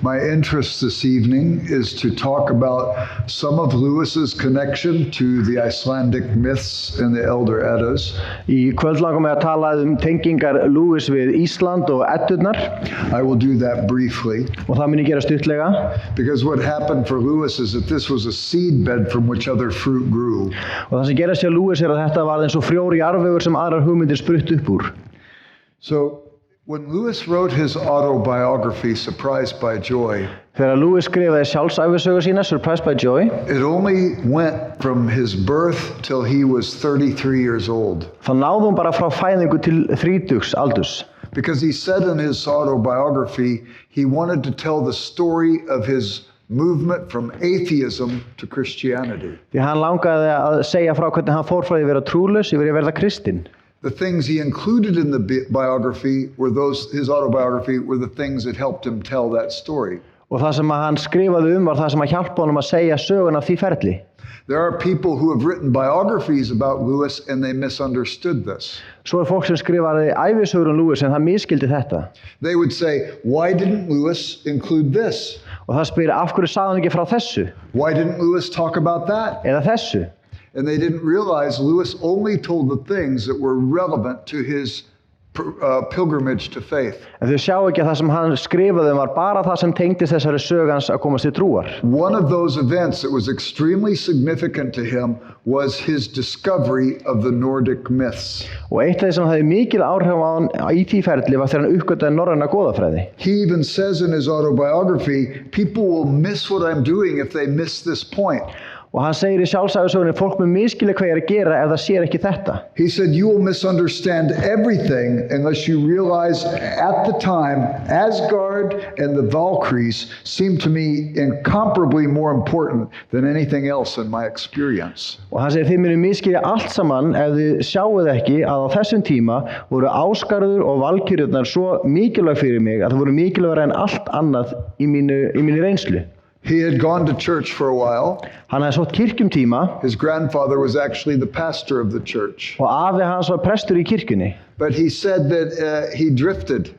My interest this evening is to talk about some of Lewis's connection to the Icelandic myths and the Elder Eddas. Í kvöld langar mig að tala tengingar Lewis við Ísland og Eddurnar. I will do that briefly. Og það mun ég gera stuttlega. Because what happened for Lewis is that this was a seedbed from which other fruit grew. Og það sem gerast hjá Lewis að þetta var eins og frjór jarðvegur sem aðrar hugmyndir spruttu upp úr. So when Lewis wrote his autobiography, Surprised by Joy, þegar Lewis skrifaði sjálfsævisögu sína, Surprised by Joy, it only went from his birth till he was 33 years old. þá náði hún bara frá fæðingu til 30 aldurs. Because he said in his autobiography, he wanted to tell the story of his movement from atheism to Christianity. Því hann langaði að segja frá hvernig hann fór frá því að vera trúlaus yfir í að verða kristinn. The things he included in the biography were his autobiography were the things that helped him tell that story. Og það sem hann skrifaði var það sem hjálpaði honum að segja söguna af því ferli. There are people who have written biographies about Lewis and they misunderstood this. Svo fólk sem skrifaði ævisögur Lewis en það misskildi þetta. They would say, why didn't Lewis include this? Og það spyr, af hverju sagði hann ekki frá þessu? Why didn't Lewis talk about that? Eða þessu? And they didn't realize Lewis only told the things that were relevant to his pilgrimage to faith. En þau sjá ekki að það sem hann skrifaði var bara það sem tengdist þessari sögans að komast til trúar. One of those events that was extremely significant to him was his discovery of the Nordic myths. Og eitt af því sem hafði mikil áhrif á hann í því ferli var þegar hann uppgötvaði norræna goðafræði. He even says in his autobiography, people will miss what I'm doing if they miss this point. Og hann segir í sjálfsævisögunni, fólk mun misskilja hvað ég er að gera ef það sér ekki þetta. He said, you will misunderstand everything unless you realize at the time, Asgard and the Valkyries seemed to me incomparably more important than anything else in my experience. Og hann segir, þið munu misskilja allt saman ef þið sjáuð ekki að á þessum tíma voru Ásgarður og Valkyrjurnar svo mikilvæg fyrir mig að það voru mikilvægara en allt annað í minni reynslu. He had gone to church for a while. Hann hafði sótt kirkjum tíma. His grandfather was actually the pastor of the church. Og afi hans var prestur í kirkjunni. But he said that he drifted.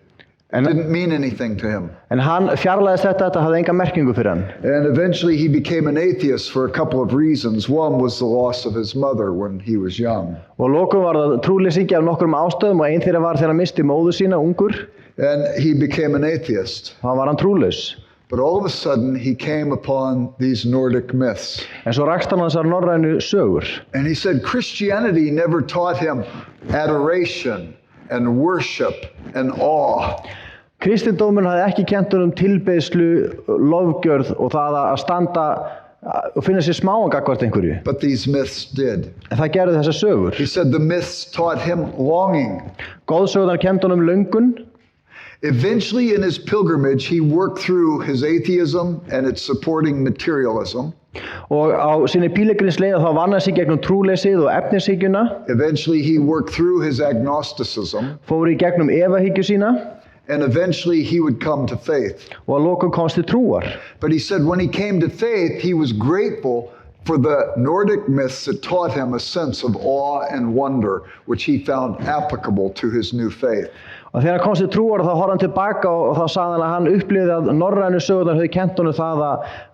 It didn't mean anything to him. En hann fjarlægðist þetta hafði enga merkingu fyrir hann. And eventually he became an atheist for a couple of reasons. One was the loss of his mother when he was young. Og lokum var það trúleysingi af nokkrum ástæðum og ein þeirra var þegar hann missti móður sína ungur. And he became an atheist. Þá var hann trúlaus. But all of a sudden he came upon these Nordic myths. En svo rakst hann þessar norrænu sögur. And he said Christianity never taught him adoration and worship and awe. Kristindómurinn hafði ekki kennt honum tilbeiðslu, lofgjörð og það að standa og finna sér smáan gagnvart einhverju. But these myths did. En það gerðu þessar sögur. He said the myths taught him longing. Goðsögurnar kennt honum löngun. Eventually in his pilgrimage, he worked through his atheism and its supporting materialism. Og á sinni pílegrimsleið þá vann hann sig gegnum trúleysið og efnishyggjuna. Eventually he worked through his agnosticism. Fór í gegnum efahyggju sína. And eventually he would come to faith. Og að lokum komst til trúar. But he said when he came to faith, he was grateful for the Nordic myths that taught him a sense of awe and wonder, which he found applicable to his new faith. Og þegar hann komst til trúar þá horfði hann tilbaka og þá sagði hann að hann upplifði að norrænu sögurnar höfðu kennt honum það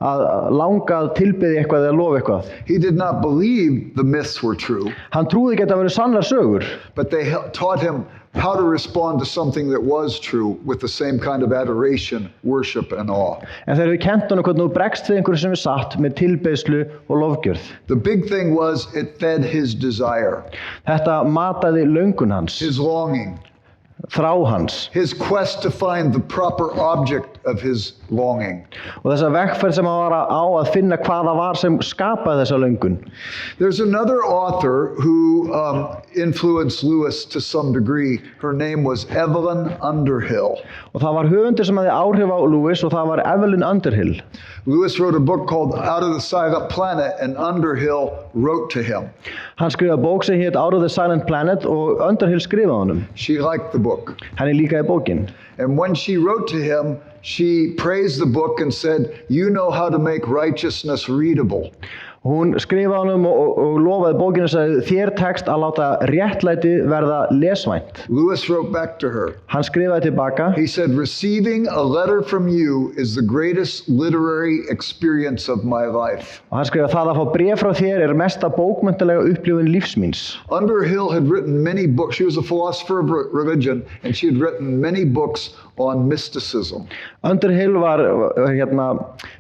að langa að tilbiðja eitthvað eða lofa eitthvað. He did not believe the myths were true. Hann trúði ekki að það væru sannar sögur. But they taught him how to respond to something that was true with the same kind of adoration, worship and awe. En þeir höfðu kennt honum hvernig þú bregst við einhverju sem satt með tilbeiðslu og lofgjörð. The big thing was it fed his desire. Þetta mataði löngun hans. His longing. Þrá hans. His quest to find the proper object of his longing. Og þessa vegferð sem hann var á að finna hvað það var sem skapaði þessa löngun. There's another author who influenced Lewis to some degree. Her name was Evelyn Underhill. Og það var höfundur sem hafði áhrif á Lewis og það var Evelyn Underhill. Lewis wrote a book called Out of the Silent Planet and Underhill wrote to him. Hann skrifaði bók sem hét Out of the Silent Planet og Underhill skrifaði honum. She liked the book. Henni líkaði bókin. And when she wrote to him, she praised the book and said, "You know how to make righteousness readable." Hún skrifaði honum og lofaði bókinu að þér tekst að láta réttlæti verða lesvænt. Lewis wrote back to her. Hann skrifaði tilbaka. He said, receiving a letter from you is the greatest literary experience of my life. Og hann skrifaði það að fá bréf frá þér mesta bókmenntalega upplifun lífs míns. Underhill had written many books. She was a philosopher of religion, and she had written many books on mysticism. Underhill var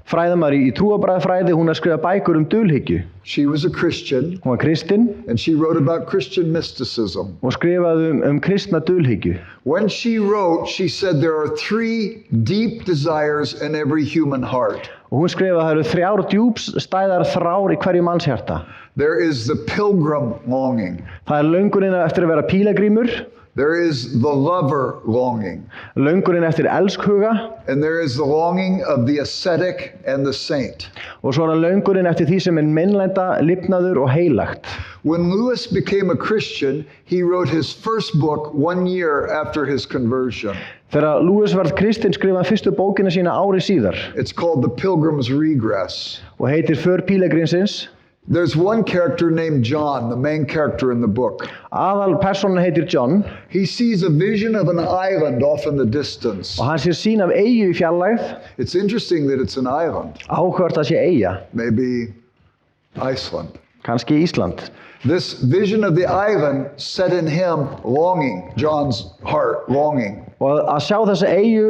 fræðimari í trúarbragðafræði, hún skrifaði bækur dulhyggju. She was a Christian. Hún var kristin. And she wrote about Christian mysticism. Og skrifaði kristna dulhyggju. When she wrote, she said there are 3 deep desires in every human heart. Og hún skrifaði að það eru 3 djúpstæðar þrár í hverju mannshjarta. There is the pilgrim longing. Það löngunin eftir að vera pílagrímur. There is the lover longing. Löngunin eftir elskhuga. And there is the longing of the ascetic and the saint. Og svo löngunin eftir því sem meinlænda, lifnaður og heilagt. When Lewis became a Christian, he wrote his first book 1 year after his conversion. Þegar Lewis varð kristinn skrifaði fyrstu bókina sína ári síðar. It's called The Pilgrim's Regress. Og heitir För pílagrímsins. There's one character named John, the main character in the book. Aðal persónan heitir John. He sees a vision of an island off in the distance. Og hann sér sýn af eyju í fjarlægð. It's interesting that it's an island. Áhugavert að sé eyja. Maybe Iceland. Kannski Ísland. This vision of the island set in him longing, John's heart longing. Og að sjá þessa eyju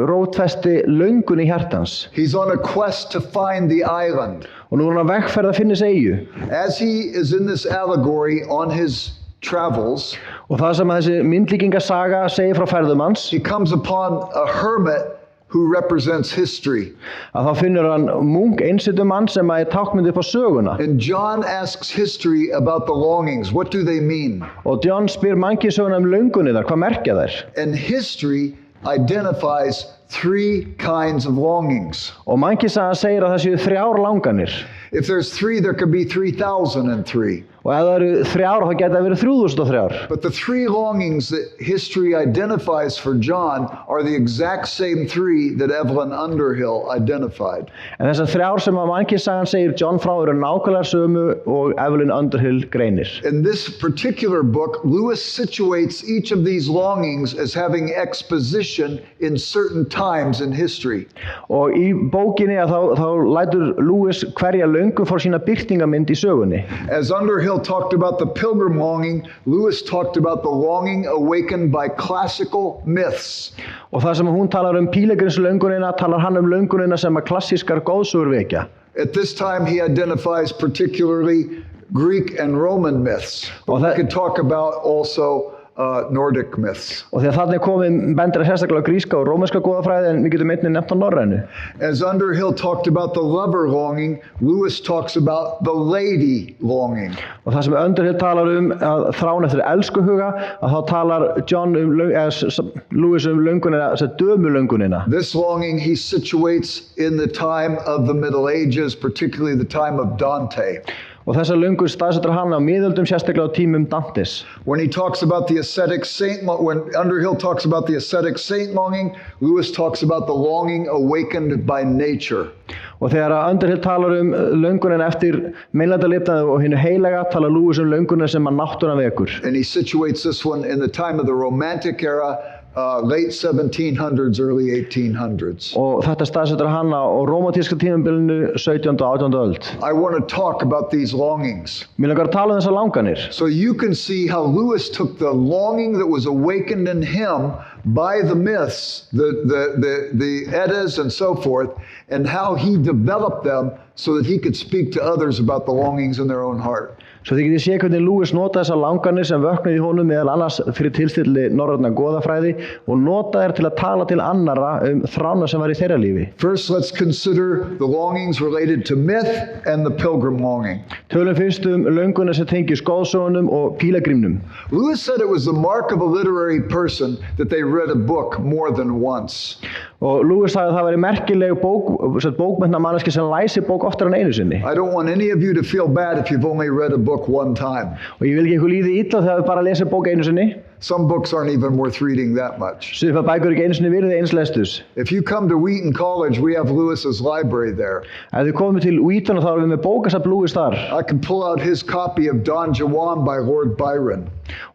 rótfesti löngun í hjartans. He's on a quest to find the island. Og nú hann á vegferð að finna þessa eyju. As he is in this allegory on his travels, og það sem þessi myndlíkingasaga segir frá ferðum hans, he comes upon a hermit who represents history. Að þá finnur hann munk einsettum mann sem tákmynd upp á söguna. And John asks history about the longings. What do they mean? Og John spyr mannkynssöguna löngunirnar, hvað merkja þær? And history identifies 3 kinds of longings. Og mannkynsagan segir að það séu 3 langanir. If there's 3, there could be 3,003. Og ef það eru 3 þá geta verið 3003. But the 3 longings that history identifies for John are the exact same 3 that Evelyn Underhill identified. En þessar 3 sem að mannkynsagan segir John frá eru nákvæmlega sömu og Evelyn Underhill greinir. In this particular book, Lewis situates each of these longings as having exposition in certain times in history. Og í bókinni þá lætur Lewis hverja löngu fór sína birtingamynd í sögunni. As Underhill talked about the pilgrim longing, Lewis talked about the longing awakened by classical myths. Og það sem hún talar pílagrímslöngunina, talar hann löngunina sem að klassískar goðsögur vekja. At this time he identifies particularly Greek and Roman myths. But we could talk about also Nordic myths. Og þegar þarna komið bendur sérstaklega gríska og rómverska goðafræði, en við getum einnig nefnt á norrænu. As Underhill talked about the lover longing, Lewis talks about the lady longing. Og það sem Underhill talar að þráin eftir elskuhuga, að þá talar Lewis löngunina, dömulöngunina. This longing he situates in the time of the Middle Ages, particularly the time of Dante. Og þessa löngun staðsetur hann á miðöldum, sérstaklega á tímum Dantes. When he talks about the ascetic saint, when Underhill talks about the ascetic saint longing, Lewis talks about the longing awakened by nature. Og þegar Underhill talar löngunin eftir meinlænda lifnaði og hinu heilaga, talar Lewis löngunin sem að náttúran vekur. And he situates this one in the time of the Romantic era, late 1700s, early 1800s. Og þetta staðsetur hann á rómantíska tímabilinu 17. og 18. öld. I want to talk about these longings. Mér langar að tala þessar langanir. So you can see how Lewis took the longing that was awakened in him by the myths, the Eddas and so forth, and how he developed them so that he could speak to others about the longings in their own heart. Svo þið getið séð hvernig Lewis notaði þessar langanir sem vöknuðu í honum meðal annars fyrir tilstilli norrænna goðafræði og notaði þær til að tala til annarra þrána sem var í þeirra lífi. First, let's consider the longings related to myth and the pilgrim longing. Tölum fyrst lönguna sem tengist goðsögunum og pílagrímnum. Lewis said it was the mark of a literary person that they read a book more than once. Og Lewis sagði að það væri merkileg bókmenntamanneski sem læsi bók oftar en einu sinni. I don't want any of you to feel bad if you've only read a book one time. Og ég vil ekki ykkur líði illa þegar við bara lesum bók einu sinni. Some books aren't even worth reading that much. Sumar bækur ekki einu sinni virði eins lestus. If you come to Wheaton College, we have Lewis's library there. Ef þið komið til Wheaton þá erum við með bókasafn Lewis þar. I can pull out his copy of Don Juan by Lord Byron.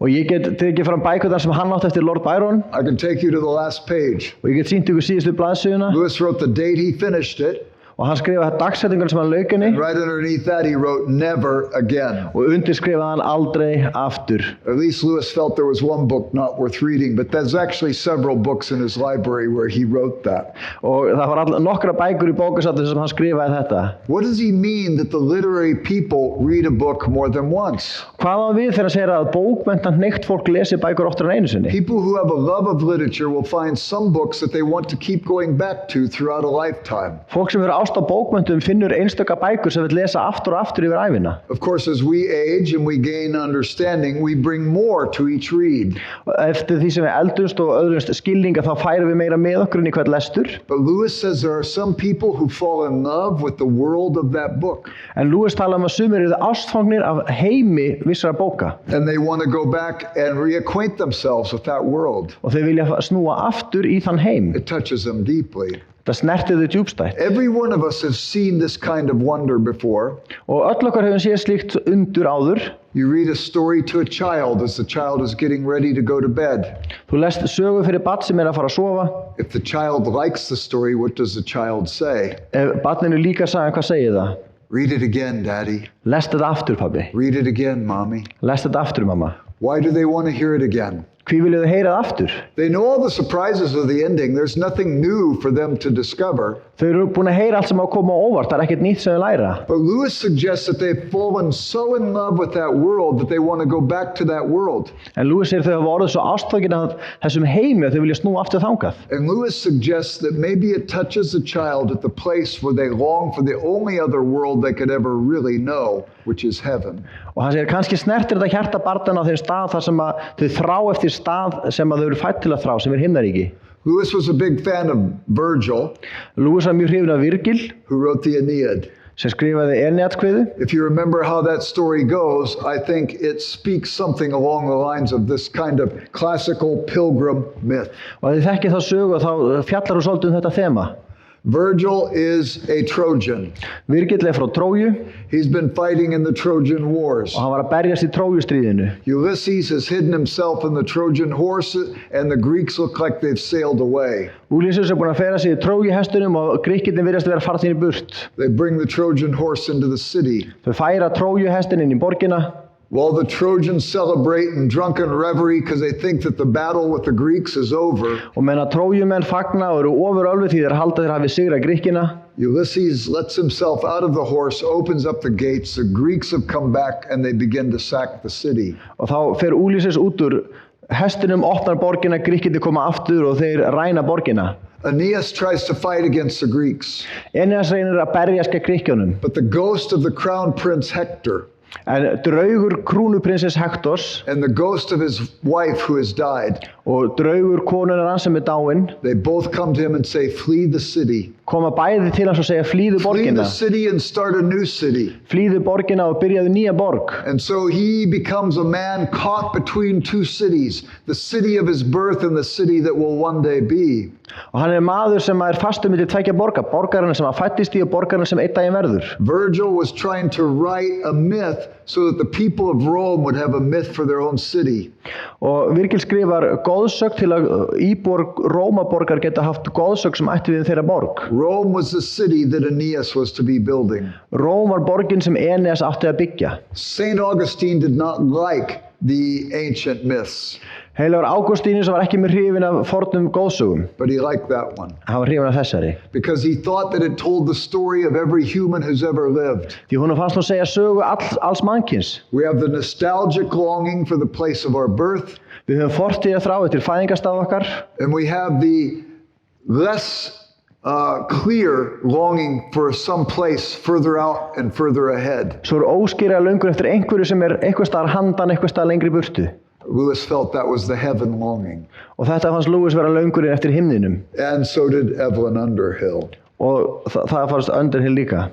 Og ég get tekið fram bækurnar sem hann átti eftir Lord Byron. I can take you to the last page. Og ég get sýnt ykkur síðustu blaðsíðuna. Lewis wrote the date he finished it. Og hann skrifaði dagsetningun sem hann lauk henni. And right underneath that he wrote never again. Og undirskrifaði hann aldrei aftur. At least Lewis felt there was one book not worth reading, but there's actually several books in his library where he wrote that. Og það var nokkra bækur í bókasafninu sem hann skrifaði þetta. What does he mean that the literary people read a book more than once? Hvað á við þegar hann segir að bókmenntahneygt fólk lesi bækur oftar en einu sinni? People who have a love of literature will find some books that they want to keep going back to throughout a lifetime. Fólk sem eru ást á bókmenntum finnur einstaka bækur sem vill lesa aftur og aftur yfir ævina. Of course, as we age and we gain understanding, we bring more to each read. Eftir því sem við eldumst og öðrumst skilninga þá færum við meira með okkur inn í hvern lestur. But Lewis says there are some people who fall in love with the world of that book. En Lewis tala að sumir eru ástfangnir af heimi vissara bóka. And they want to go back and reacquaint themselves with that world. Og þeir vilja snúa aftur í þann heim. It touches them deeply. Það snertir þau djúpstætt. Every one of us has seen this kind of wonder before. Og öll okkar hefum séð slíkt undur áður. You read a story to a child as the child is getting ready to go to bed. Þú lest sögu fyrir barn sem að fara að sofa. If the child likes the story, what does the child say? Ef barninu líka sagan, hvað segir það? Read it again, Daddy. Lest þetta aftur, pabbi. Read it again, Mommy. Lest þetta aftur, mamma. Why do they want to hear it again? Hví vilja þau heyra það aftur? They know all the surprises of the ending. There's nothing new for them to discover. Þau eru búin að heyra allt sem á að koma á óvart, það ekkert nýtt sem þau læra. But Lewis suggests that they've fallen so in love with that world that they want to go back to that world. En Lewis segir þau hafa orðið svo ástfangin af þessum heimi að þau vilja snúa aftur þangað. And Lewis suggests that maybe it touches the child at the place where they long for the only other world they could ever really know, which is heaven. Og hann segir kannski snertir þetta hjarta barnanna á þeim stað þar sem að þau þrá eftir stað sem að þau eru fædd til að þrá, sem himnaríki. Lewis was a big fan of Virgil, Lewis var mjög hrifinn af Virgil, who wrote the Aeneid. sem skrifaði Eneadskviðu. If you remember how that story goes, I think it speaks something along the lines of this kind of classical pilgrim myth. Og þið þekkið þá sögu og þá fjallar hún svolítið þetta þema. Virgil is a Trojan. Virgil frá Tróju. He's been fighting in the Trojan Wars. Og hann var að berjast í Trójustríðinu. Ulysses has hidden himself in the Trojan horse and the Greeks look like they've sailed away. Ulysses búin að fela sig í Trójuhestunum og Grikkirnir virðast vera farnir í burt. They bring the Trojan horse into the city. Þau færa Trójuhestin inn í borgina. While the Trojans celebrate in drunken reverie because they think that the battle with the Greeks is over. Og menn að Trójumenn fagna og eru ofurölvi því þeir halda þeir hafi sigrað Grikkina. Ulysses lets himself out of the horse, opens up the gates. The Greeks have come back and they begin to sack the city. Og þá fer Ulysses út úr hestinum, opnar borgina, Grikkirnir koma aftur og þeir ræna borgina. Aeneas tries to fight against the Greeks. Eneas reynir að berjast gegn Grikkjunum. But the ghost of the crown prince Hector En draugur krúnuprinsess Hektors and the ghost of his wife who has died, og draugur konunar hans sem dáin, they both come to him and say, flee the city. Koma bæði til hans og segja flýðu Flee borgina. the city and start a new city. Flýðu borgina og byrjaðu nýja borg. And so he becomes a man caught between two cities, the city of his birth and the city that will one day be. Og hann maður sem fastur milli tveggja borga, borgarinn sem fæddist í og borgarinn sem einn daginn verður. Virgil was trying to write a myth so that the people of Rome would have a myth for their own city. Og Virgil skrifar goðsögn til að íbúar Rómaborgar geta haft goðsögn sem ætti við þeirra borg. Rome was the city that Aeneas was to be building. Róm var borgin sem Eneas átti að byggja. St. Augustine did not like the ancient myths, Heilagur Ágústínus var ekki með hrifinn af fornum goðsögum. but he liked that one Hann var hrifinn af þessari. because he thought that it told the story of every human who's ever lived. Því hún fannst nú segja sögu alls mannkins. We have the nostalgic longing for the place of our birth, Við höfum fortíð að þrá eftir fæðingarstað okkar and we have the less clear longing for some place further out and further ahead. Svo óskýra löngun eftir einhverju sem eitthvað staðar handan, eitthvað staðar lengri burtu. Lewis felt that was the heaven longing, Og þetta fannst Lewis vera löngurinn eftir himninum. and so did Evelyn Underhill. og það fannst Underhill líka.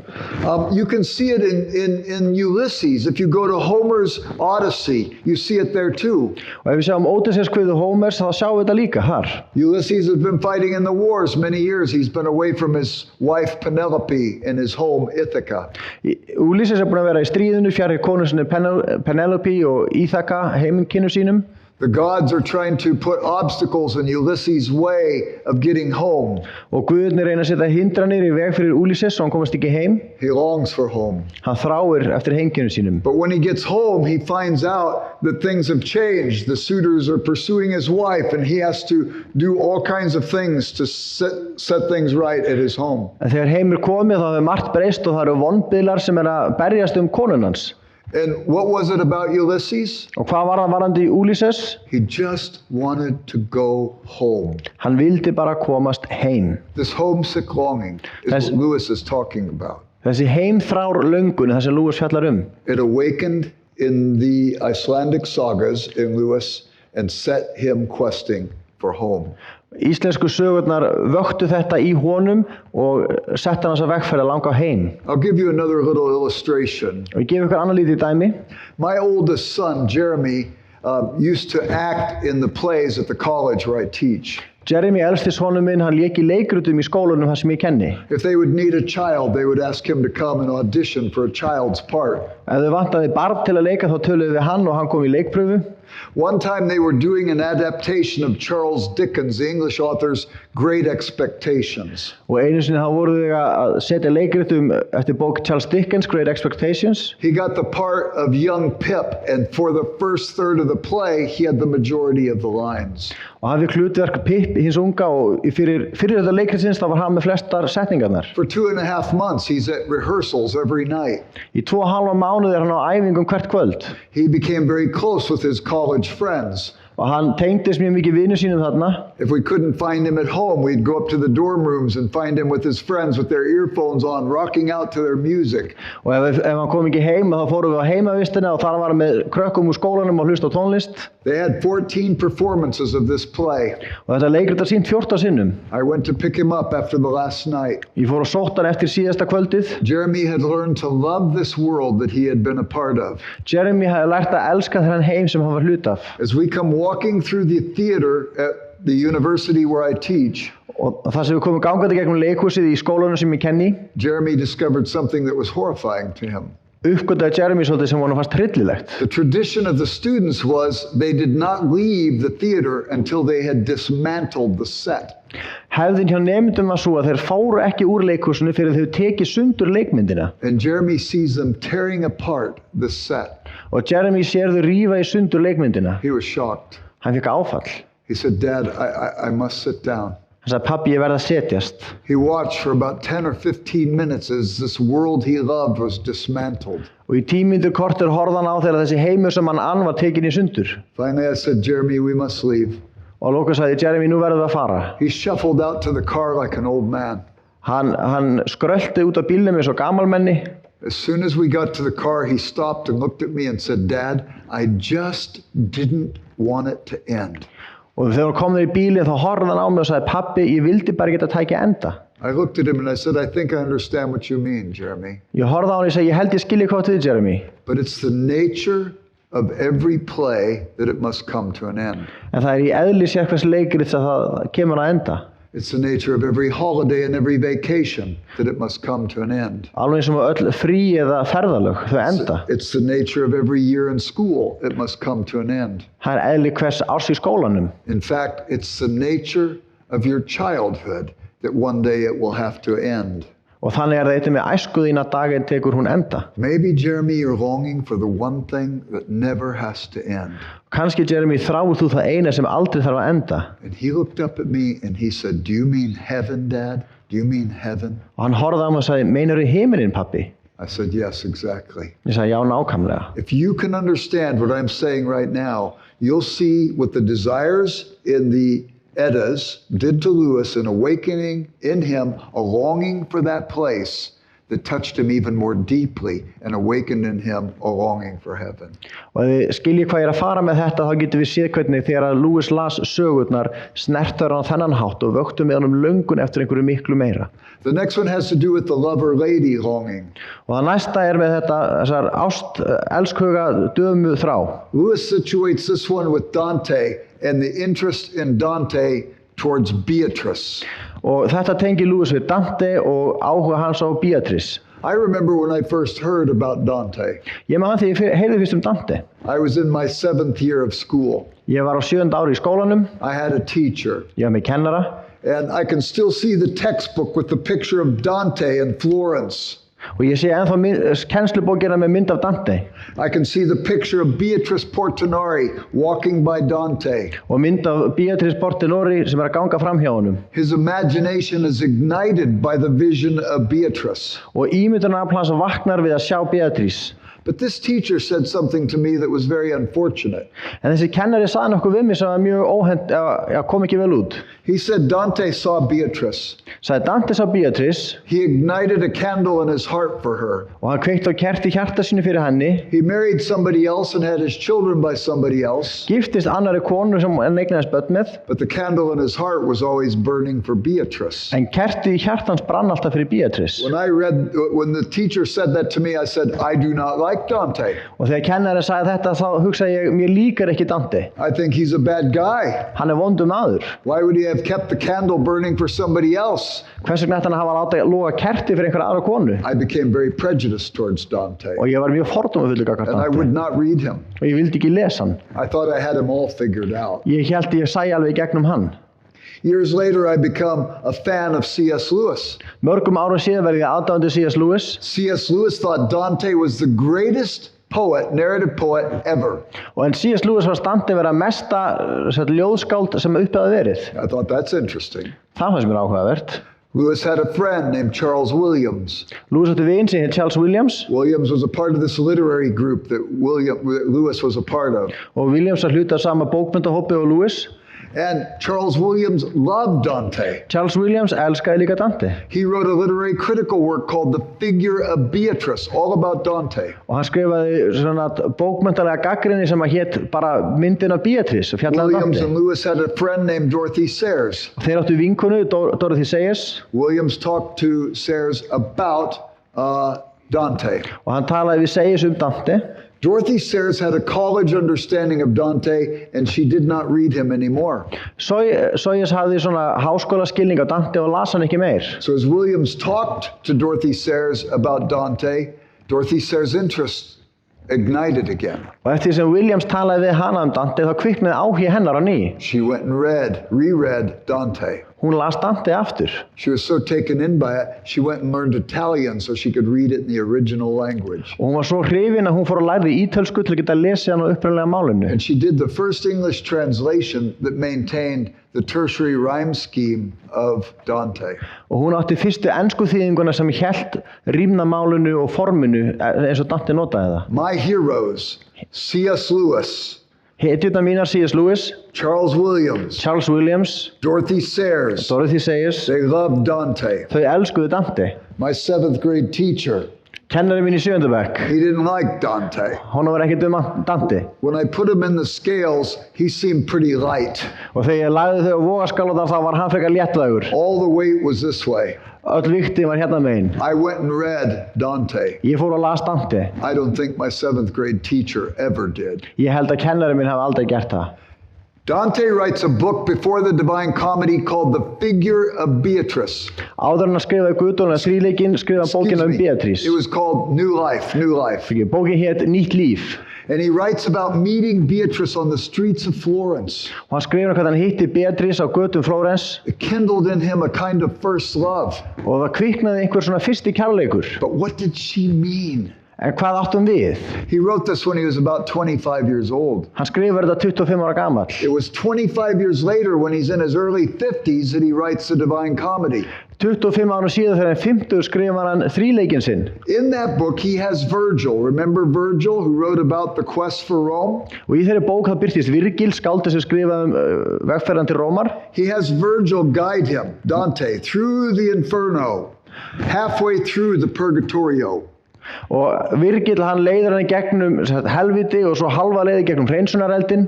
You can see it in Ulysses. If you go to Homer's Odyssey, you see it there too. Og ef við sjáum Ódysseifskviðu Hómers, þá sjáum við þetta líka þar. Ulysses has been fighting in the wars many years. He's been away from his wife Penelope in his home Ithaca. Ulysses búinn að vera í stríðinu fjarri konu sinni Penelope og Íþaka, heimkynnu sínum. The gods are trying to put obstacles in Ulysses' way of getting home. Og guðirnir reyna að setja hindranir í veg fyrir Ulysses svo hann komast ekki heim. He longs for home. Hann þráir eftir heimkynnum sínum. But when he gets home, he finds out that things have changed. The suitors are pursuing his wife, and he has to do all kinds of things to set things right at his home. En þegar heim komið þá hefur margt breyst og það eru vonbiðlar sem að berjast konun hans. And what was it about Ulysses? Og hvað var það varandi Ulysses? He just wanted to go home. Hann vildi bara komast heim. This homesick longing is what Lewis is talking about. Þessi heimþrár löngun, það sem Lewis fjallar It awakened in the Icelandic sagas in Lewis and set him questing for home. Íslensku sögurnar vöktu þetta í honum og setta hann þessa vegferð að langa heim. I'll give you another little illustration. Og ég gef ykkur annað lítið dæmi. My oldest son, Jeremy, used to act in the plays at the college where I teach. Jeremy, elsti sonur minn, hann lék í leikritum í skólanum þar sem ég kenni. If they would need a child, they would ask him to come and audition for a child's part. Ef þau vantaði barn til að leika þá töluðu við hann og hann kom í leikpröfu. One time they were doing an adaptation of Charles Dickens, the English author's Great Expectations. Og einu sinni þá voru þau að setja leikritum eftir bók Charles Dickens, Great Expectations. He got the part of young Pip, and for the first third of the play, he had the majority of the lines. Og hann fikk hlutverk Pip hins unga og fyrir þetta leikritsins þá var hann með flestar setningarnar. For 2.5 months, he's at rehearsals every night. Í 2,5 mánuði hann á æfingum hvert kvöld. He became very close with his college friends. Og hann tengdist mjög mikið vinum sínum þarna. If we couldn't find him at home, we'd go up to the dorm rooms and find him with his friends with their earphones on, rocking out to their music. Og ef hann kom ekki heim, þá fórum við á heimavistina og þar var hann með krökkum úr skólanum og hlusta á tónlist. They had 14 performances of this play. Og þetta leikrit var sýnt 14 sinnum. I went to pick him up after the last night. Ég fór og sótt hann eftir síðasta kvöldið. Jeremy had learned to love this world that he had been a part of. Jeremy hafði lært að elska þennan heim sem hann var hluti af. As we come walking through the theater at the university where I teach, og það sem við komum gangandi gegnum leikhúsið í skólanum sem ég kenni, Jeremy discovered something that was horrifying to him. Uppgötaði Jeremy svolítið sem honum fannst hryllilegt. The tradition of the students was they did not leave the theater until they had dismantled the set. Hefðin hjá nemendum var svo að þeir fóru ekki úr leikhúsinu fyrir þau tekið sundur leikmyndina. And Jeremy sees them tearing apart the set. Og Jeremy sér þau rífa í sundur leikmyndina. He was shocked. Hann fikk áfall. He said, "Dad, I must sit down." Hann sagði, "Pabbi, ég verð að setjast." He watched for about 10 or 15 minutes as this world he loved was dismantled. Og í 10 mínútur korter horfði hann á þegar þessi heimur sem hann ann var tekin í sundur. Finally I said, "Jeremy, we must leave." Og að lokum sagði Jeremy, nú verðum við að fara. He shuffled out to the car like an old man. Hann skrölti út á bílnum eins og gamalmenni. As soon as we got to the car, he stopped and looked at me and said, "Dad, I just didn't want it to end." Og þegar hann kom í bílinn þá horfði hann á mig og sagði, "Pabbi, ég vildi bara geta tækja enda." I looked at him and I said, "I think I understand what you mean, Jeremy." Ég horfði á hann og ég segi, "Ég held ég skilji hvað þú, Jeremy." But it's the nature of every play that it must come to an end. En það í eðli sérhvers leikrits að það kemur að enda. It's the nature of every holiday and every vacation that it must come to an end. Alveg eins og öll frí eða ferðalög, þau enda. It's the nature of every year in school. It must come to an end. Það eðli hvers árs í skólanum. In fact, it's the nature of your childhood that one day it will have to end. Og þannig það eitthvað með æsku þína daginn tekur hún enda. Maybe, Jeremy, you're longing for the one thing that never has to end. Kannski, Jeremy, þráir þú það eina sem aldrei þarf að enda. And he looked up at me and he said, "Do you mean heaven, Dad? Do you mean heaven?" Og hann horfði á mig og sagði, "Meinarðu himininn, pabbi?" I said, "Yes, exactly." Ég sagði, "Já, nákvæmlega." If you can understand what I'm saying right now, you'll see what the desires in the Eddas did to Lewis, an awakening in him, a longing for that place that touched him even more deeply and awakened in him a longing for heaven. Og ef þið skiljið hvað ég að fara með þetta, þá getum við séð hvernig þegar að Lewis las sögurnar snertur hann á þennan hátt og vöktu með honum löngun eftir einhverju miklu meira. The next one has to do with the lover-lady longing. Og það næsta með þetta, þessar elskhuga dömu þrá. Lewis situates this one with Dante and the interest in Dante towards Beatrice. Og þetta tengir Lewis við Dante og áhuga hans á Beatrice. I remember when I first heard about Dante. Ég man því ég heyrði fyrst Dante. I was in my 7th year of school. Ég var á 7. ári í skólanum. I had a teacher. Ég var með kennara. And I can still see the textbook with the picture of Dante in Florence. Og ég sé ennþá kennslubókina með mynd af Dante. I can see the picture of Beatrice Portinari walking by Dante. Og mynd af Beatrice Portinari sem að ganga fram hjá honum. His imagination is ignited by the vision of Beatrice. Og ímyndunarafl hans vaknar við að sjá Beatrice. But this teacher said something to me that was very unfortunate. En þessi kennari sagði nokkuð við mig sem var mjög kom ekki vel út. He said Dante saw Beatrice. Sagði Dante sá Beatrice. He ignited a candle in his heart for her. Og hann kveikti á kerti í hjarta sínu fyrir henni. He married somebody else and had his children by somebody else. Giftist annarri konu sem hann eignaðist börn með. But the candle in his heart was always burning for Beatrice. En kerti í hjartans brann alltaf fyrir Beatrice. When the teacher said that to me, I said, I do not like Dante. Og þegar kennari sagði þetta, þá hugsaði ég, mér líkar ekki Dante. I think he's a bad guy. Hann vondur maður. Why would he have kept the candle burning for somebody else? Hvers vegna ætti hann að hafa látið loga kerti fyrir einhverja aðra konu? I became very prejudiced towards Dante. Og ég var mjög fordómafullur gagnvart Dante. And I would not read him. Og ég vildi ekki lesa hann. I thought I had him all figured out. Ég hélt ég sæi alveg í gegnum hann. Years later, I become a fan of C.S. Lewis. Mörgum árum síðan verði ég aðdáandi C.S. Lewis. C.S. Lewis thought Dante was the greatest narrative poet ever. Og en C.S. Lewis var Dante vera mesta ljóðskáld sem upphafði verið. I thought that's interesting. Það fannst mér áhugavert. Lewis had a friend named Charles Williams. Lewis átti vin sem hét Charles Williams. Williams was a part of this literary group that Lewis was a part of. Og Williams var hluti af sama bókmennahópi og Lewis. And Charles Williams loved Dante. Charles Williams elskaði líka Dante. He wrote a literary critical work called The Figure of Beatrice, all about Dante. Og hann skrifaði svona bókmenntalega gagnrýni sem hét bara myndin af Beatrice og fjallaði Williams Dante. and Lewis had a friend named Dorothy Sayers. Þeir áttu vinkonu, Dorothy Sayers. Williams talked to Sayers about Dante. Og hann talaði við Sayers Dante. Dorothy Sayers had a college understanding of Dante and she did not read him anymore. Sayers hafði svona háskólaskilning á Dante og las hann ekki meir. So as Williams talked to Dorothy Sayers about Dante, Dorothy Sayers' interest ignited again. Og eftir sem Williams talaði við hana Dante, þá kviknaði áhugi hennar á ný. She went and reread Dante. Hún las Dante aftur. She was so taken in by it, she went and learned Italian so she could read it in the original language. Og hún var svo hrifin að hún fór að læra ítölsku til að geta lesið hann á upprunalega málinu. And she did the first English translation that maintained the tertiary rhyme scheme of Dante. Og hún átti fyrstu ensku þýðinguna sem hélt rímnamálinu og forminu eins og Dante notaði það. My heroes, C.S. Lewis, Hetjurnar mínar C.S. Lewis, Charles Williams, Dorothy Sayers, they loved Dante. Þau elskuðu Dante. My 7th grade teacher, kennari mín í 7. bekk, he didn't like Dante. Honum var ekkert Dante. When I put him in the scales, he seemed pretty light. Og þegar ég lagði þau á vogarskálarnar þá var hann frekar léttvægur. All the weight was this way. Öll viktin var hérna megin. I went and read Dante. Ég fór og las Dante. I don't think my 7th grade teacher ever did. Ég held að kennari minn hafi aldrei gert það. Dante writes a book before the Divine Comedy called The Figure of Beatrice. Áður en að skrifa Guðdómlega þríleikinn skrifa hann bókina Beatrice. It was called New Life. Bókin hét Nýtt líf. And he writes about meeting Beatrice on the streets of Florence. Og hann skrifar hvað hann hitti Beatrice á götum Flórens. It kindled in him a kind of first love. Og það kviknaði einhver svona fyrsti kærleikur. But what did she mean? En hvað áttum við? He wrote this when he was about 25 years old. Hann skrifar þetta 25 ára gamall. It was 25 years later when he's in his early 50s that he writes the Divine Comedy. 25 ára síðan þegar hann 50 skrifar hann þríleikinn sinn. In that book he has Virgil. Remember Virgil who wrote about the quest for Rome? Og í þeirri bók það birtist Virgil, skáldi sem skrifaði vegferðan til Rómar. He has Virgil guide him, Dante, through the inferno. Halfway through the purgatorio, Og Virgil hann leiðir hann í gegnum helviti og svo halva leiði gegnum hreinsunareldin.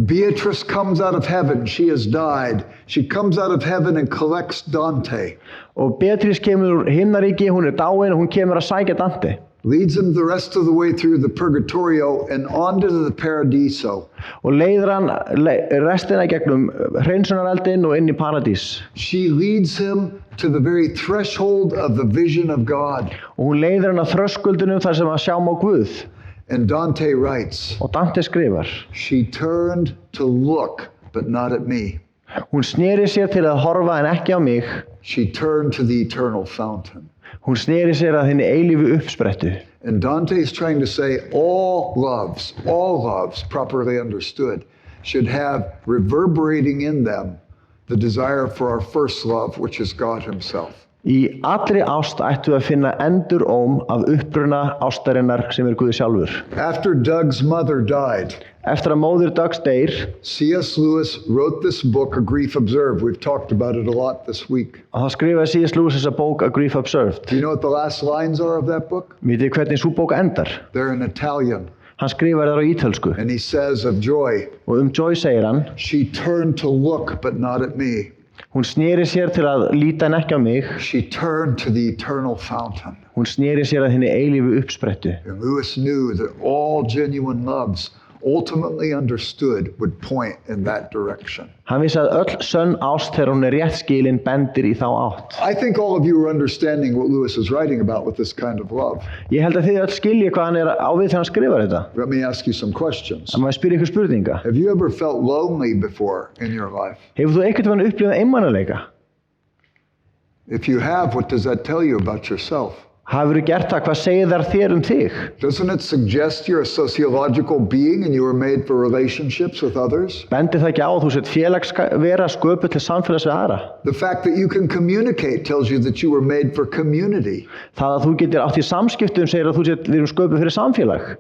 Beatrice comes out of heaven. She has died. She comes out of heaven and collects Dante. Og Beatrice kemur úr himnaríki, hún dáin og hún kemur að sækja Dante. Leads him the rest of the way through the purgatorio and onto the paradiso. Og leiðir hann restina gegnum hreinsunareldin og inn í paradís. She leads him to the very threshold of the vision of God. Og hún leiðir hann að þröskuldinum þar sem að sjá má Guð. And Dante writes, Og Dante skrifar, she turned to look, but not at me. hún sneri sér til að horfa en ekki á mig. She turned to the eternal fountain. Hún sneri sér að henni eilífu uppsprettu. And Dante's trying to say all loves, properly understood, should have reverberating in them the desire for our first love, which is God himself. Í allri ást ættu að finna enduróm af uppruna ástarinnar sem Guð sjálfur. After Doug's mother died, Eftir að móðir Dougs deyr, C.S. Lewis wrote this book, A Grief Observed. We've talked about it a lot this week. og þá skrifaði C.S. Lewis þessa bók A Grief Observed. Do you know what the last lines are of that book? Vitið hvernig sú bók endar? They're in Italian. Hann skrifar þar á ítölsku. And he says of Joy, Og Joy segir hann, she turned to look, but not at me. hún sneri sér til að líta en ekki á mig. She turned to the eternal fountain. Hún sneri sér að henni eilífu uppsprettu. And Lewis knew that all genuine loves, ultimately understood, would point in that direction. Hann vissi að öll sönn ást þegar hún rétt skilin bendir í þá átt. I think all of you are understanding what Lewis is writing about with this kind of love. Ég held að þið öll skilji hvað hann á við þegar hann skrifar þetta. Let me ask you some questions. En maður spyrir ykkur spurninga. Have you ever felt lonely before in your life? Hefur þú einhvern veginn upplifað einmanaleika? If you have, what does that tell you about yourself? Hafirðu gert það? Hvað segir þær þér þig? Doesn't it suggest you're a sociological being and you were made for relationships with others? Bendir það ekki á að þú sett félagsvera sköpuð til samfélags við aðra? The fact that you can communicate tells you that you were made for community. Það að þú getur átt í samskiptum segir að við erum sköpuð fyrir samfélag.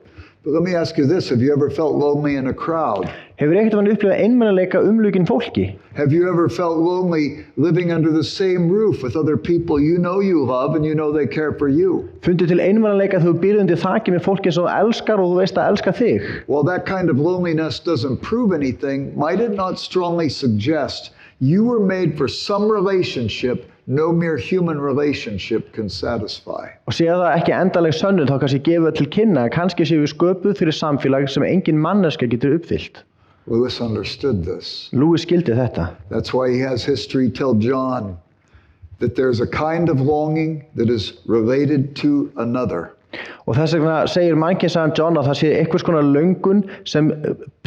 But let me ask you this, have you ever felt lonely in a crowd? Hefur einhvern veginn upplifað einmanaleika umlukinn fólki? Have you ever felt lonely living under the same roof with other people you know you love and you know they care for you? Fundið til einmanaleika þegar þú býrð undir þaki með fólki sem þú elskar og þú veist að elska þig? Well, that kind of loneliness doesn't prove anything. Might it not strongly suggest you were made for some relationship no mere human relationship can satisfy? Og sé það ekki endaleg sönnun þá kannski gefur til kynna að kannski séu við sköpuð fyrir samfélag sem engin manneska getur uppfyllt. Lewis understood this. Lewis skildi þetta. That's why he has history tell John that there's a kind of longing that is related to another. Og þess vegna segir mannkynnsagan John að það sé einhvers konar löngun sem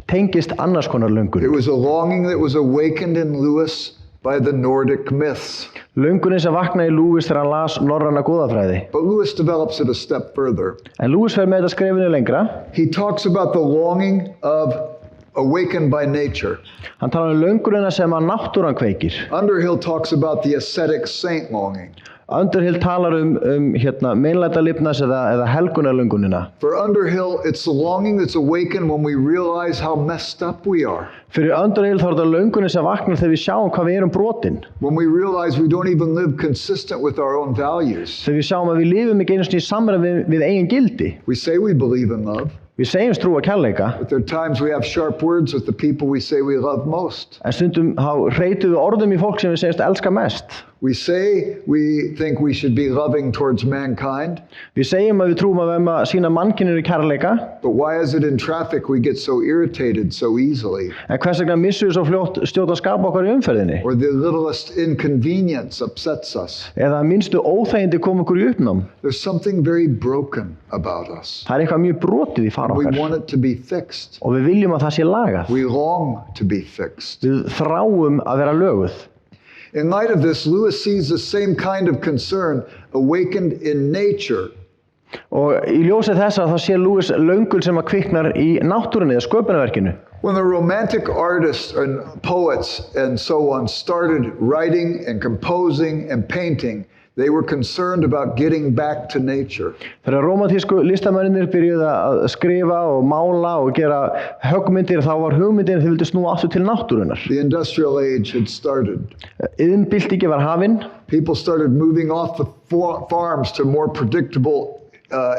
tengist annars konar löngun. It was a longing that was awakened in Lewis by the Nordic myths. Löngunin sem vaknaði í Lewis þegar hann las norræna goðafræði. But Lewis develops it a step further. En Lewis fer með þetta skrefinu lengra. He talks about the longing of awakened by nature. Hann talar löngunina sem að náttúran kveikir. Underhill talks about the ascetic saint longing. Underhill talar meinlæta lifnas eða helgunarlöngunina. For Underhill, it's the longing that's awakened when we realize how messed up we are. Fyrir Underhill þá þetta löngunin sem vaknar þegar við sjáum hvað við erum brotin. When we realize we don't even live consistent with our own values. Þegar við sjáum að við lifum ekki einu sinni í samræmi við eigin gildi. We say we believe in love. Við segjumst trúa kærleika. But there are times we have sharp words with the people we say we love most. En stundum hreytum við orðum í fólk sem við segjumst elska mest. We say we think we should be loving towards mankind. Við segjum að við trúum að við erum að sýna mannkyninu kærleika. But why is it in traffic we get so irritated so easily? En hvers vegna missum við svo fljótt stjórn að skapa okkar í umferðinni? Or the littlest inconvenience upsets us. Eða minnstu óþægindi kom okkur í uppnám. There's something very broken about us. Það eitthvað mjög brotið í fara We okkar. want it to be fixed. Og við viljum að það sé lagað. We long to be fixed. Við þráum að vera löguð. In light of this, Lewis sees the same kind of concern awakened in nature. Og í ljósi þessa þá sé Lewis löngun sem að kviknar í náttúrunni eða sköpunarverkinu. When the romantic artists and poets and so on started writing and composing and painting, They were concerned about getting back to nature. Þegar rómantísku listamennir byrjuðu að skrifa og mála og gera höggmyndir, þá var hugmyndin að þau vildu snúa aftur til náttúrunnar. The industrial age had started. Iðnbyltingin var hafin. People started moving off the farms to more predictable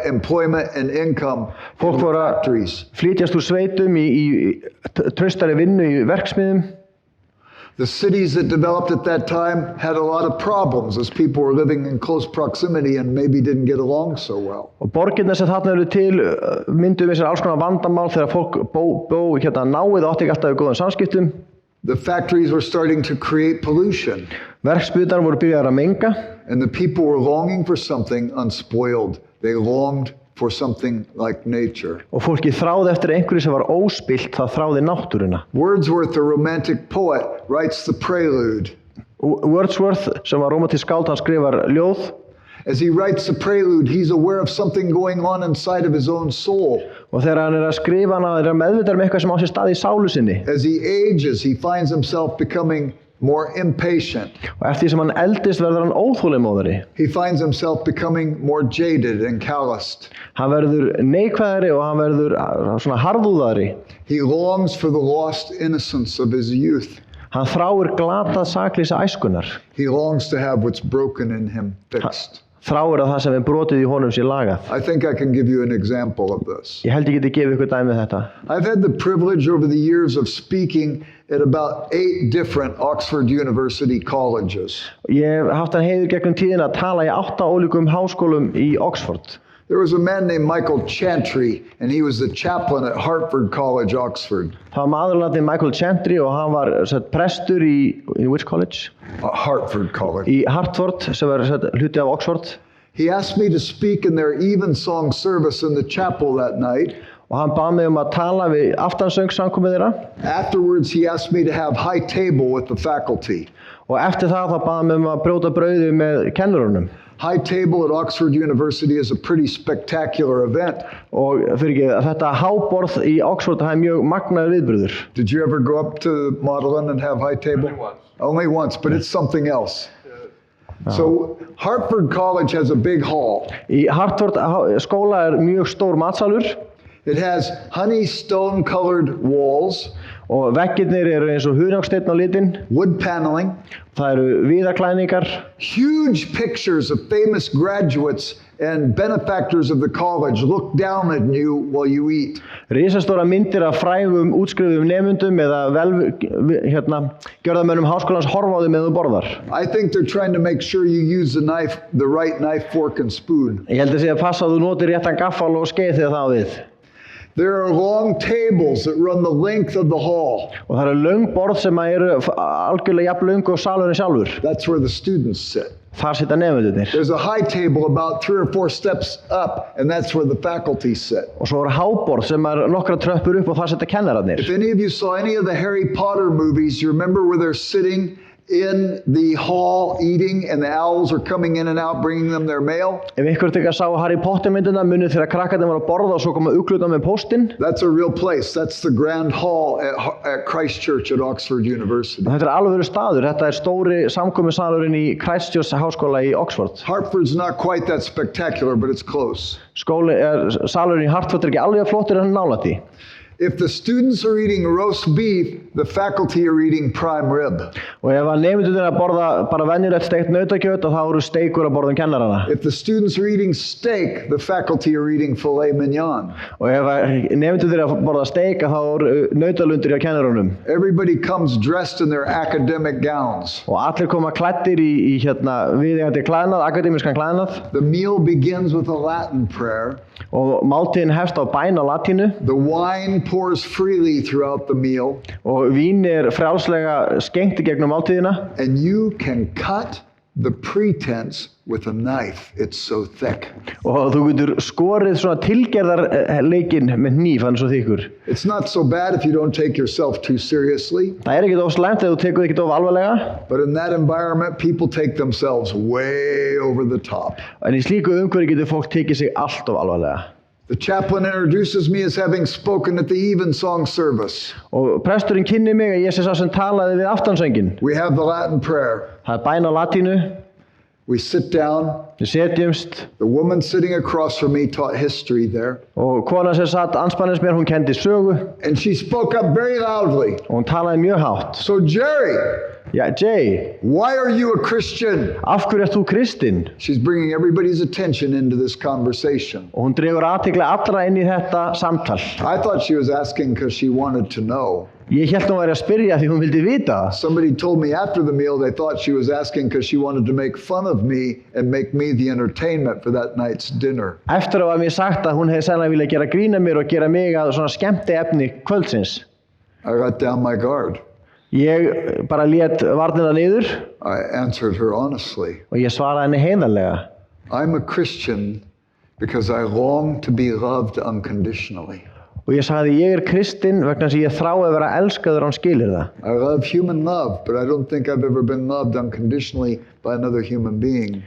employment and income in factories. Flytjast úr sveitum í traustari vinnu í verksmiðjum. The cities that developed at that time had a lot of problems as people were living in close proximity and maybe didn't get along so well. Og borgirnar sem þarna eru til mynduðu með sér alls konar vandamál þegar fólk bó náið og átti ekki alltaf í góðum samskiptum. The factories were starting to create pollution. Verksmiðjurnar voru byrjaðar að menga. And the people were longing for something unspoiled. They longed for something like nature. Og fólki þráði eftir einhverju sem var óspillt, það þráði náttúruna. Wordsworth, the romantic poet, writes the prelude. Wordsworth, sem var rómantískt skáld, hann skrifar ljóð. As he writes the prelude, he's aware of something going on inside of his own soul. Og þegar hann að skrifa hann, er meðvitaður eitthvað sem á sér stað í sálu sinni. As he ages, he finds himself becoming more impatient. Og eftir því sem hann eldist verður hann óþolinmóðari. He finds himself becoming more jaded and calloused. Hann verður neikvæðari og hann verður svona harðúðari. He longs for the lost innocence of his youth. Hann þráir glatað sakleysi æskunnar. He longs to have what's broken in him fixed. Þráir að það sem er brotið í honum sé lagað. I think I can give you an example of this. Ég held ég geti gefið ykkur dæmi þetta. I've had the privilege over the years of speaking at about 8 different Oxford University colleges. Ég hef haft hann heiður gegnum tíðina að tala í 8 ólíkum háskólum í Oxford. There was a man named Michael Chantry, and he was the chaplain at Hartford College, Oxford. Það var maður nafnið Michael Chantry og hann var prestur í which college? Hartford College. Í Hartford, sem var hluti af Oxford. He asked me to speak in their evensong service in the chapel that night. Og hann bað mig að tala við aftansöngssamkomið þeirra. Afterwards, he asked me to have high table with the faculty. Og eftir það bað hann mig að brjóta brauðið með kennurunum. High table at Oxford University is a pretty spectacular event. Og þetta háborð í Oxford er mjög magnaður viðburður. Did you ever go up to Magdalen and have high table? Only once. Only once, but it's something else. So Hartford College has a big hall. Í Hartford skóla er mjög stór matsalur. It has honey stone colored walls. Og veggirnir eru eins og hunangssteinn á litin. Wood paneling. Það eru viðarklæningar. Huge pictures of famous graduates and benefactors of the college look down at you while you eat. Risastóra myndir af frægum útskrifuðum nemendum eða gjörðarmönnum háskólans horfa á þig meðan þú borðar. I think they're trying to make sure you use the right knife, fork and spoon. Ég held að sé að passa að þú notir réttan gaffal og skeið þegar það á við. There are long tables that run the length of the hall. Og það eru löng borð sem eru algjörlega jafn löng og salurinn sjálfur. That's where the students sit. Þar sita nemendurnir. There's a high table about 3 or 4 steps up, and that's where the faculty sit. Og svo eru háborð sem nokkra tröppur upp og þar sita kennararnir. If any of you saw any of the Harry Potter movies, you remember where they're sitting in the hall eating and the owls are coming in and out bringing them their mail? Ef ykkur tekur að sá Harry Potter myndina munið þegar krakkarnir voru að borða og svo koma uglurnar með póstinn. That's a real place. That's the Grand Hall at Christ Church at Oxford University. Þetta alvöru staður. Þetta stóri samkomusalurinn í Christ Church háskóla í Oxford. Hartford's not quite that spectacular, but it's close. Salurinn í Hartford ekki alveg flottur en nálægt því. If the students are eating roast beef, the faculty are eating prime rib. Og ef nemendurnir að borða bara venjulegt steikt nautakjöt og þá eru steikur að borða kennarana. If the students are eating steak, the faculty are eating filet mignon. Og ef nemendurnir að borða steik þá eru nautalundir hjá kennarunum. Everybody comes dressed in their academic gowns. Og allir koma klæddir í viðeigandi klæðnað, akademískan klæðnað. The meal begins with a Latin prayer. Og máltíðin hefst á bæn á latínu. The wine pours freely throughout the meal. Og vín frjálslega skengt í gegnum máltíðina. And you can cut the pretense with a knife. It's so thick. Og þú getur skorið svona tilgerðarleikinn með hníf, hann svo þykkur. It's not so bad if you don't take yourself too seriously. Það ekkert of slæmt ef þú tekur ekkert of alvarlega. But in that environment, people take themselves way over the top. En í slíku umhverfi getur fólk tekið sig allt of alvarlega. The chaplain introduces me as having spoken at the evensong service. Og presturinn kynnir mig að ég sé sá sem talaði við aftansönginn. We have the Latin prayer. Það bæn á latínu. We sit down. Við setjumst The woman sitting across from me taught history there. og konan sem satt andspænis mér, hún kendi sögu And she spoke up very loudly. og hún talaði mjög hátt. So, Jerry, Já, Jay, why are you a Christian? af hverju ert þú kristinn? She's bringing everybody's attention into this conversation. Og hún dregur athygli allra inn í þetta samtal. I thought she was asking because she wanted to know. Ég hélt hún væri að spyrja því hún vildi vita. Somebody told me after the meal they thought she was asking because she wanted to make fun of me and make me the entertainment for that night's dinner. Eftir að var mér sagt að hún hefði sennilega viljað gera grína mér og gera mig að svona skemmtiefni kvöldsins. I let down my guard. Ég bara lét varnina niður I answered her honestly. og ég svaraði henni heiðarlega. I'm a Christian because I long to be loved unconditionally. Og ég sagði ég kristinn vegna þess að ég þrái að vera elskaður án skilyrða. I love human love, but I don't think I've ever been loved unconditionally by another human being.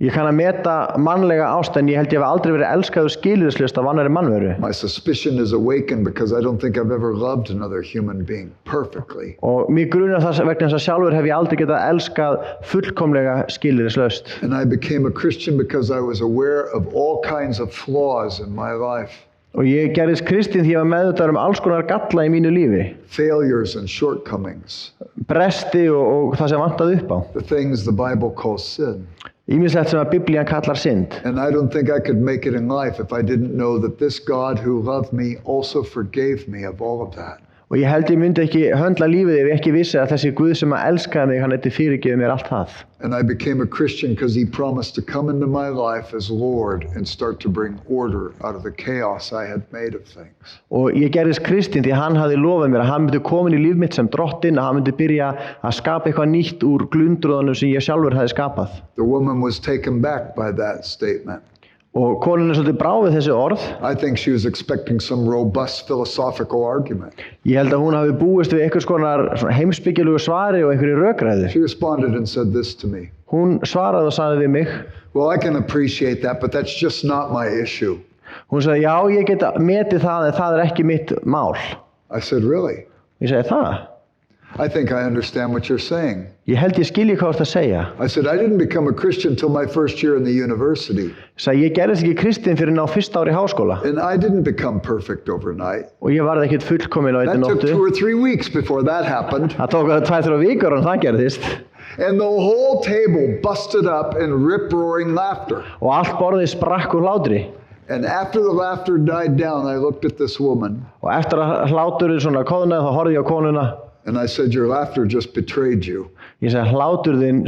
Ég kann að meta mannlega ást en ég held ég hef aldrei verið elskaður skilyrðislaust af annarri mannveru. My suspicion is awakened because I don't think I've ever loved another human being perfectly. Og mér grunar það vegna þess að sjálfur hef ég aldrei getað elskað fullkomlega skilyrðislaust. And I became a Christian because I was aware of all kinds of flaws in my life. Og ég gerðist kristinn því ég var meðvitaður alls konar galla í mínu lífi. Failures and shortcomings. Bresti og það sem vantaði upp á. The things the Bible calls sin. Ýmislegt sem að Biblían kallar synd. And I don't think I could make it in life if I didn't know that this God who loved me also forgave me of all of that. Og ég held ég myndi ekki höndla lífið ef ég ekki vissi að þessi Guð sem að elskaði mig, hann eitthvað fyrirgefið mér allt það. And I became a Christian because he promised to come into my life as Lord and start to bring order out of the chaos I had made of things. Og ég gerðist kristinn því hann hafði lofað mér að hann myndi komin í líf mitt sem drottinn, að hann myndi byrja að skapa eitthvað nýtt úr glundrúðunum sem ég sjálfur hafði skapað. The woman was taken back by that statement. Og konan svolítið brá við þessi orð. I think she was expecting some robust philosophical argument. Ég held að hún hafi búist við einhvers konar heimspekilegu svari og einhverju rökræðu. She responded and said this to me. Hún svaraði og sagði við mig. Well, I can appreciate that, but that's just not my issue. Hún sagði, já, ég get metið það, en það ekki mitt mál. I said, really? Ég segi, það? I think I understand what you're saying. Ég held ég skilji hvað þú ert að segja. I said, I didn't become a Christian till my first year in the university. Sagði, ég gerðist ekki kristinn fyrir ná fyrsta ári í háskóla. And I didn't become perfect overnight. Og ég varð ekkert fullkomin á einni That took nóttu. 2 or 3 weeks before that happened. Það tók 2-3 vikur og það gerðist. And the whole table busted up in rip-roaring laughter. Og allt borðið sprakk úr hlátri. And after the laughter died down, I looked at this woman. Og eftir að hláturinn svona koðnaði, þá horfði ég á konuna. And I said, your laughter just betrayed you. Ég segi, hlátur þinn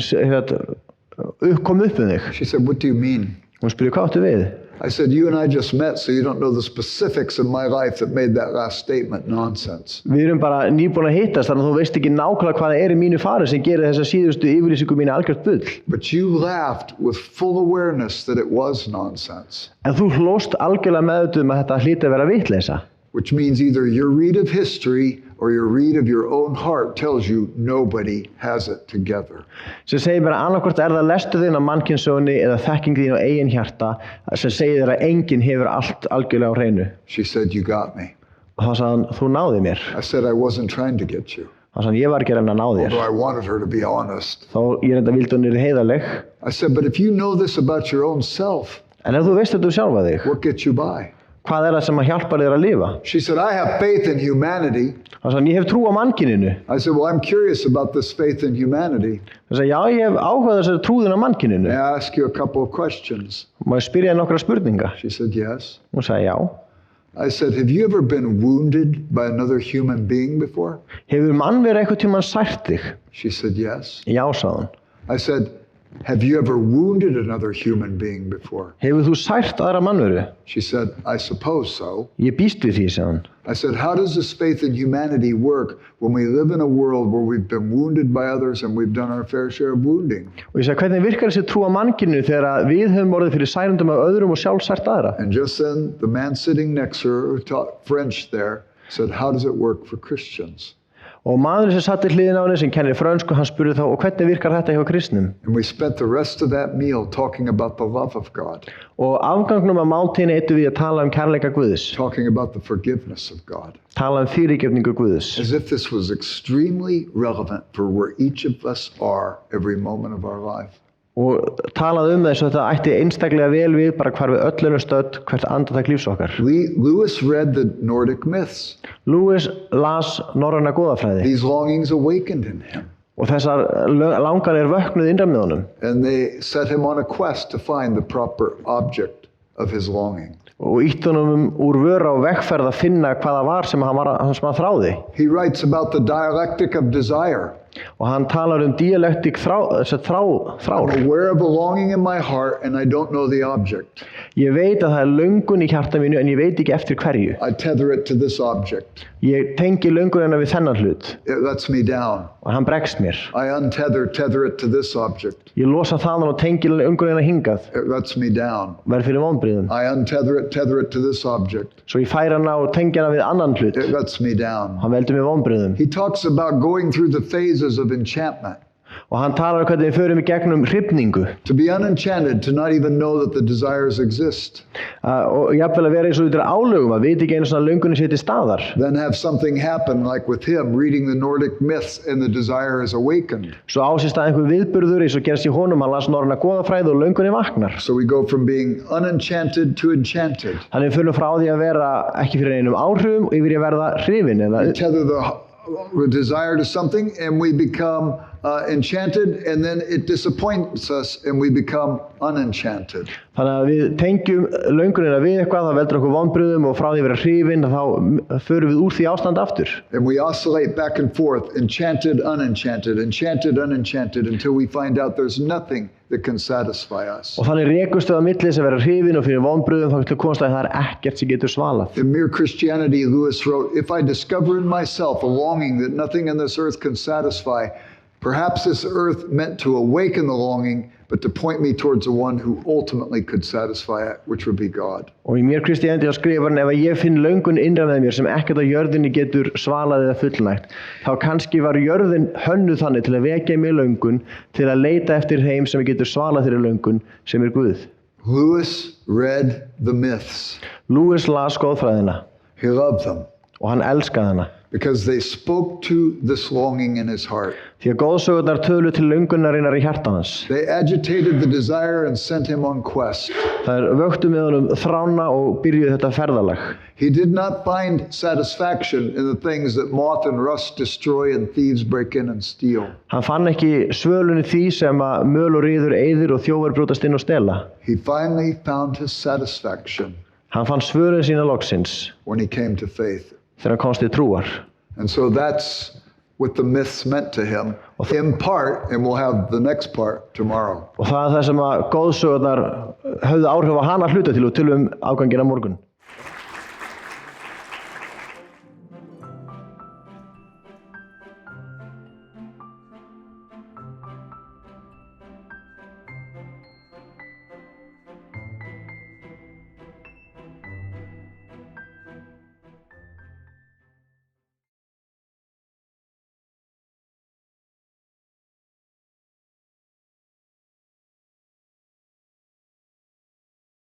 kom upp um þig. She said, what do you mean? Hún spurði, hvað áttu við? I said, you and I just met, so you don't know the specifics of my life that made that last statement nonsense. Við erum bara nýbúin að hittast, þannig að þú veist ekki nákvæmlega hvað það í mínu fari sem gerir þessa síðustu yfirlýsingu mínu algjört bull. But you laughed with full awareness that it was nonsense. En þú hlóst algjörlega meðvituð að þetta hlýtur að vera vitleysa. Which means either your read of history or your read of your own heart tells you nobody has it together. Sem segir mér að annarkvort það lestu þinn á mannkynssögunni eða þekking þín á eigin hjarta sem segir þér að enginn hefur allt algjörlega á hreinu. She said, you got me. Og þá sagði hann, þú náði mér. I said, I wasn't trying to get you. Þá sagði hann, ég var ekki að reyna að ná þér. Although I wanted her to be honest. Þá ég reynda vildi hún heiðarleg. I said, but if you know this about your own self, En ef þú veist þetta sjálfa þig, what gets you by? hvað það sem að hjálpa þér að lifa? She said, I have faith in humanity. Þá sagði hann, ég hef trú á mannkyninu. I said, well, I'm curious about this faith in humanity. Þá sagði, já, ég hef áhugað þessari trúðin á mannkyninu. May I ask you a couple of questions? Má ég spyrja þér nokkra spurninga? She said, yes. Hún sagði, já. I said, have you ever been wounded by another human being before? Hefur mannvera einhvern tímann sært þig? She said, yes. Já, sagði hún. I said, have you ever wounded another human being before? Hefur þú sært aðra mannveru? She said, I suppose so. Ég býst við því, sagði hún. I said, how does this faith in humanity work when we live in a world where we've been wounded by others and we've done our fair share of wounding? Og ég sagði, hvernig virkar þessi trú á mannkyninu þegar við höfum orðið fyrir særendum af öðrum og sjálf sært aðra? And just then, the man sitting next to her who taught French there said, how does it work for Christians? Og maðurinn sem satt í hliðina á henni sem kennir frönsku, hann spurði þá, og hvernig virkar þetta hjá kristnum? And we spent the rest of that meal talking about the love of God, Og afgangnum af máltíðinni eittum við að tala kærleika Guðs, talking about the forgiveness of God, tala fyrirgefningu Guðs. as if this was extremely relevant for where each of us are every moment of our life. og talaði þess að þetta ætti einstaklega vel við bara hvar við öll erum stödd, hvert andartak lífs okkar. Lewis read the Nordic myths. Lewis las norræna goðafræði These longings awakened in him. og þessar langanir vöknuðu innra með honum. And they set him on a quest to find the proper object of his longing. Og ítt honum úr vöru á vegferð að finna hvað það var sem hann þráði. He writes about the dialectic of desire. Og hann talar dialektik þrár. I'm aware of a longing in my heart and I don't know the object. Ég veit að það löngun í hjarta mínu en ég veit ekki eftir hverju. I tether it to this object. Ég tengi löngunina við þennan hlut. It lets me down. Og hann bregst mér. I tether it to this object. Ég losa þaðan og tengi löngunina hingað. It lets me down. Verð fyrir vonbrigðum. I tether it to this object. Svo ég færi hana og tengi hana við annan hlut. It lets me down. Hann veldur mér vonbrigðum. He talks about going through the phases of enchantment. Og hann talar hvernig við förum í gegnum hrifningu. To be unenchanted, to not even know that the desires exist. Og jafnvel að vera eins og þetta álögum, að vita ekki einu svona löngunni sé til staðar. Then have something happen like with him, reading the Nordic myths and the desire is awakened. Svo á sér stað einhver viðburður eins og gerst í honum, hann las norræna goðafræði og löngunni vaknar. So we go from being unenchanted to enchanted. Þannig við förum frá því að vera ekki fyrir einum áhrifum og yfir í að verða hrifin. We tether the desire to something and we become enchanted, and then it disappoints us and we become unenchanted. Þannig að við tengjum löngunina við eitthvað, það veldur okkur vonbrigðum og frá því að vera hrifin, þá förum við úr því ástand aftur. And we oscillate back and forth, enchanted, unenchanted, enchanted, unenchanted, until we find out there's nothing that can satisfy us. Og þannig rekumst við á milli þess að vera hrifin og fyrir vonbrigðum þá getur komast að það ekkert sem getur svalað. In Mere Christianity, Lewis wrote, if I discover in myself a longing that nothing on this earth can satisfy, perhaps this earth meant to awaken the longing, but to point me towards the one who ultimately could satisfy it, which would be God. Og í Mere Christianity skrifar hann, ef ég finn löngun innra með mér sem ekkert á jörðinni getur svalað eða fullnægt, þá kannski var jörðin hönnuð þannig til að vekja mér löngun, til að leita eftir þeim sem getur svalað þeirri löngun, sem Guð. Lewis read the myths. Lewis las goðfræðina. He loved them. Og hann elskaði hana. Because they spoke to this longing in his heart. Því að goðsögurnar tölu til löngunarinnar í hjarta hans. They agitated the desire and sent him on quest. Þær vöktu með honum þrána og byrjuðu þetta ferðalag. He did not find satisfaction in the things that moth and rust destroy and thieves break in and steal. Hann fann ekki svölun í því sem að möl og riður eyðir og þjófar brjótast inn og stela. He finally found his satisfaction. Hann fann svölun sína loksins. When he came to faith. Þegar hann komst til trúar. And so that's what the myths meant to him, in part, and we'll have the next part tomorrow. Og það sem að goðsögurnar höfðu áhrif á hana hluta til og tölum afganginn á morgun.